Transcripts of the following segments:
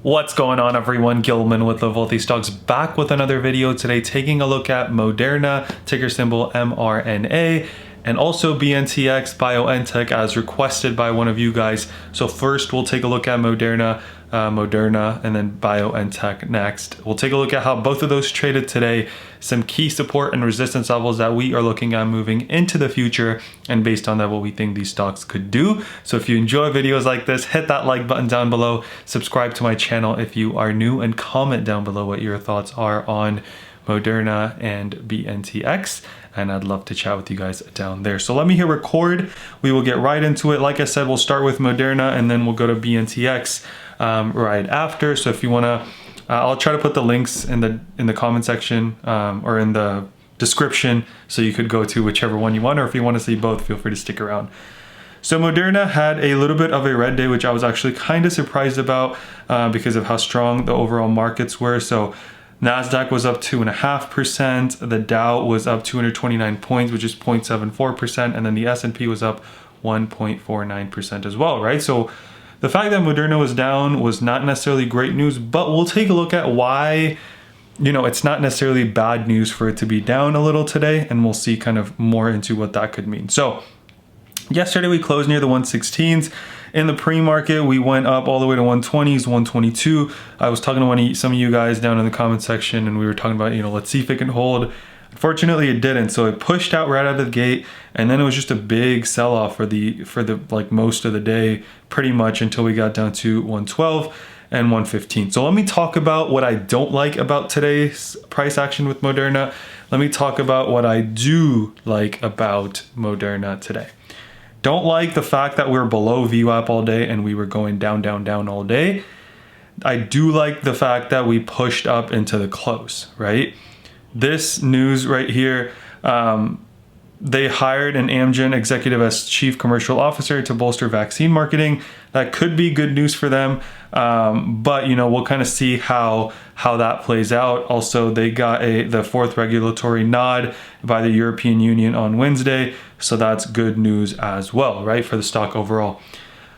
What's going on, everyone? Gilman with the Wellthy Stocks, back with another video today, taking a look at Moderna, ticker symbol MRNA, and also BNTX, BioNTech, as requested by one of you guys. So first we'll take a look at Moderna, and then BioNTech next. We'll take a look at how both of those traded today, some key support and resistance levels that we are looking at moving into the future, and based on that, what we think these stocks could do. So if you enjoy videos like this, hit that like button down below, subscribe to my channel if you are new, and comment down below what your thoughts are on Moderna and BNTX, and I'd love to chat with you guys down there. So let me hit record. We will get right into it. Like I said, we'll start with Moderna and then we'll go to BNTX right after. So if you want to, I'll try to put the links in the comment section or in the description, so you could go to whichever one you want, or if you want to see both, feel free to stick around. So Moderna had a little bit of a red day, which I was actually kind of surprised about because of how strong the overall markets were. So NASDAQ was up 2.5%, the Dow was up 229 points, which is 0.74%, and then the S&P was up 1.49% as well, right? So the fact that Moderna was down was not necessarily great news, but we'll take a look at why, it's not necessarily bad news for it to be down a little today, and we'll see kind of more into what that could mean. So yesterday we closed near the 116s. In the pre-market, we went up all the way to 120s, 122. I was talking to some of you guys down in the comment section, and we were talking about, let's see if it can hold. Unfortunately, it didn't. So it pushed out right out of the gate, and then it was just a big sell-off for the like most of the day, pretty much until we got down to 112 and 115. So let me talk about what I don't like about today's price action with Moderna. Let me talk about what I do like about Moderna today. Don't like the fact that we're below VWAP all day and we were going down, down, down all day. I do like the fact that we pushed up into the close, right? This news right here, they hired an Amgen executive as chief commercial officer to bolster vaccine marketing. That could be good news for them, but we'll kind of see how that plays out. Also, they got the fourth regulatory nod by the European Union on Wednesday, so that's good news as well, right, for the stock overall.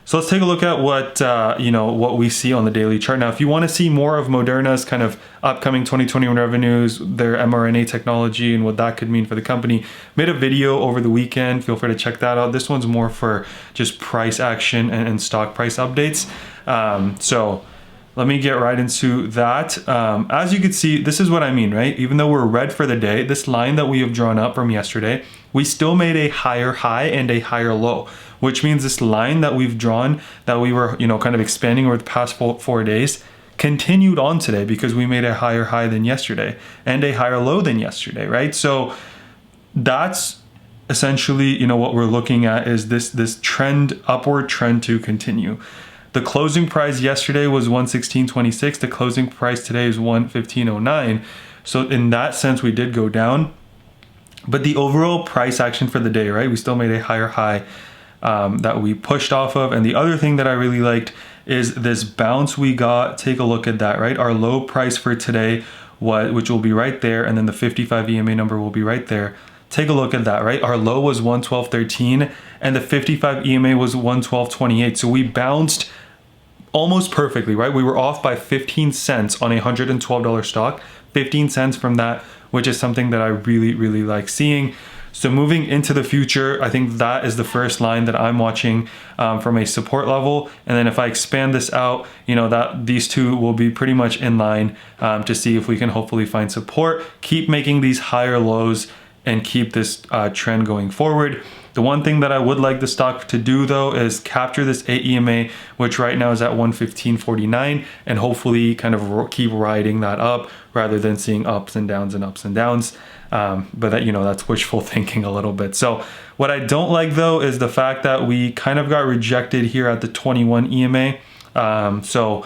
So let's take a look at what we see on the daily chart. Now, if you want to see more of Moderna's kind of upcoming 2021 revenues, their mRNA technology, and what that could mean for the company, made a video over the weekend. Feel free to check that out. This one's more for just price action and stock price updates. So let me get right into that. As you can see, this is what I mean, right? Even though we're red for the day, this line that we have drawn up from yesterday, we still made a higher high and a higher low, which means this line that we've drawn, that we were, kind of expanding over the past four days, continued on today because we made a higher high than yesterday and a higher low than yesterday, right? So that's essentially, what we're looking at is this trend, upward trend to continue. The closing price yesterday was 116.26. The closing price today is 115.09. So in that sense, we did go down. But the overall price action for the day, right? We still made a higher high that we pushed off of. And the other thing that I really liked is this bounce we got. Take a look at that, right? Our low price for today, which will be right there, and then the 55 EMA number will be right there. Take a look at that, right? Our low was 112.13 and the 55 EMA was 112.28. So we bounced almost perfectly, right? We were off by 15 cents on a $112 stock, 15 cents from that, which is something that I really, really like seeing. So moving into the future, I think that is the first line that I'm watching from a support level. And then if I expand this out, that these two will be pretty much in line to see if we can hopefully find support, keep making these higher lows, and keep this trend going forward. The one thing that I would like the stock to do, though, is capture this AEMA, which right now is at 115.49, and hopefully kind of keep riding that up rather than seeing ups and downs and ups and downs. But that, that's wishful thinking a little bit. So what I don't like, though, is the fact that we kind of got rejected here at the 21 EMA. So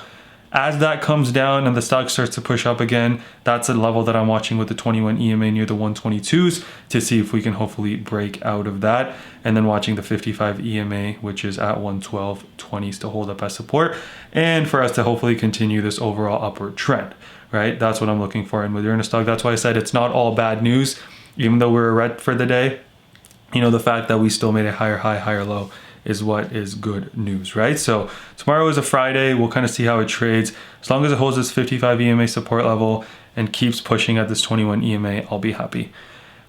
as that comes down and the stock starts to push up again, that's a level that I'm watching with the 21 EMA near the 122s to see if we can hopefully break out of that. And then watching the 55 EMA, which is at 112.20s, to hold up as support, and for us to hopefully continue this overall upward trend, right? That's what I'm looking for in Moderna stock. That's why I said it's not all bad news, even though we're red for the day. The fact that we still made a higher high, higher low is what is good news, right? So tomorrow is a Friday. We'll kind of see how it trades. As long as it holds this 55 EMA support level and keeps pushing at this 21 EMA, I'll be happy.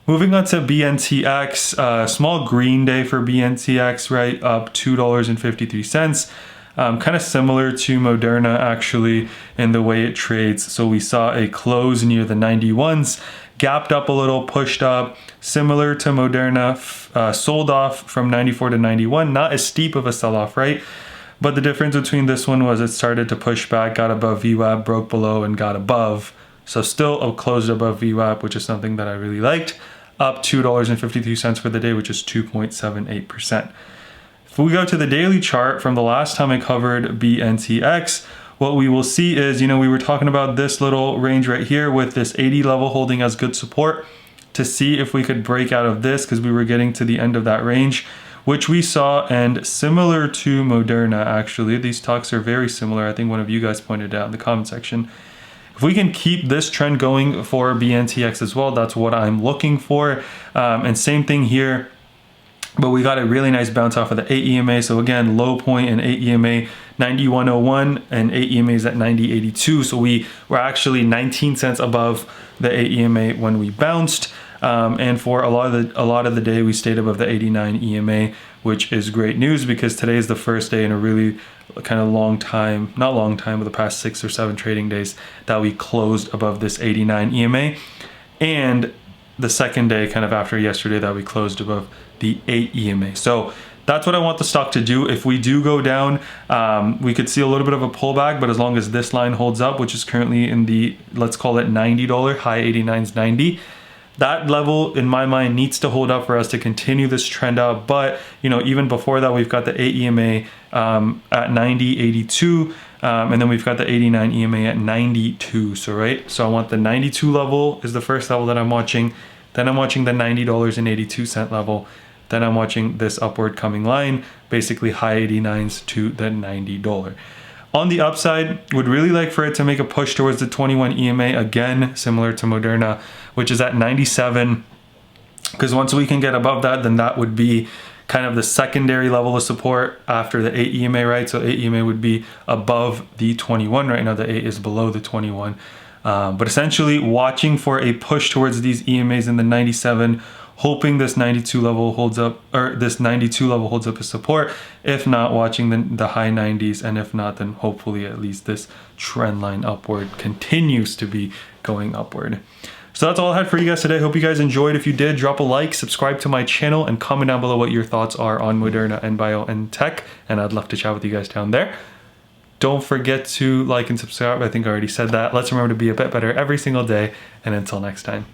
Moving on to BNTX, small green day for BNTX, right? Up $2.53. Kind of similar to Moderna actually in the way it trades. So we saw a close near the 91s, gapped up a little, pushed up, similar to Moderna, sold off from 94 to 91, not as steep of a sell-off, right? But the difference between this one was it started to push back, got above VWAP, broke below, and got above. So still closed above VWAP, which is something that I really liked. Up $2.53 for the day, which is 2.78%. If we go to the daily chart from the last time I covered BNTX, what we will see is, we were talking about this little range right here with this 80 level holding as good support to see if we could break out of this, because we were getting to the end of that range, which we saw. And similar to Moderna, actually, these stocks are very similar. I think one of you guys pointed out in the comment section. If we can keep this trend going for BNTX as well, that's what I'm looking for. And same thing here, but we got a really nice bounce off of the 8 EMA. So again, low point in 8 EMA, 91.01, and 8 EMA is at 90.82. So we were actually 19 cents above the 8 EMA when we bounced. And for a lot of the day, we stayed above the 89 EMA, which is great news because today is the first day in a really kind of long time, not long time, but the past 6 or 7 trading days that we closed above this 89 EMA. And the second day kind of after yesterday that we closed above the 8 EMA. So that's what I want the stock to do. If we do go down, we could see a little bit of a pullback, but as long as this line holds up, which is currently in the, let's call it $90, high 89s, 90, that level in my mind needs to hold up for us to continue this trend up. But even before that, we've got the 8 EMA at 90.82, and then we've got the 89 EMA at 92. So I want the 92 level is the first level that I'm watching. Then I'm watching the $90.82 level. Then I'm watching this upward coming line, basically high 89s to the $90. On the upside, would really like for it to make a push towards the 21 EMA again, similar to Moderna, which is at 97. Because once we can get above that, then that would be kind of the secondary level of support after the 8 EMA, right? So 8 EMA would be above the 21. Right now, the 8 is below the 21. But essentially watching for a push towards these EMAs in the 97, hoping this 92 level holds up, or this 92 level holds up as support. If not, watching the high 90s, and if not, then hopefully at least this trend line upward continues to be going upward. So that's all I had for you guys today. Hope you guys enjoyed. If you did, drop a like, subscribe to my channel, and comment down below what your thoughts are on Moderna and BioNTech, and I'd love to chat with you guys down there. Don't forget to like and subscribe. I think I already said that. Let's remember to be a bit better every single day, and until next time.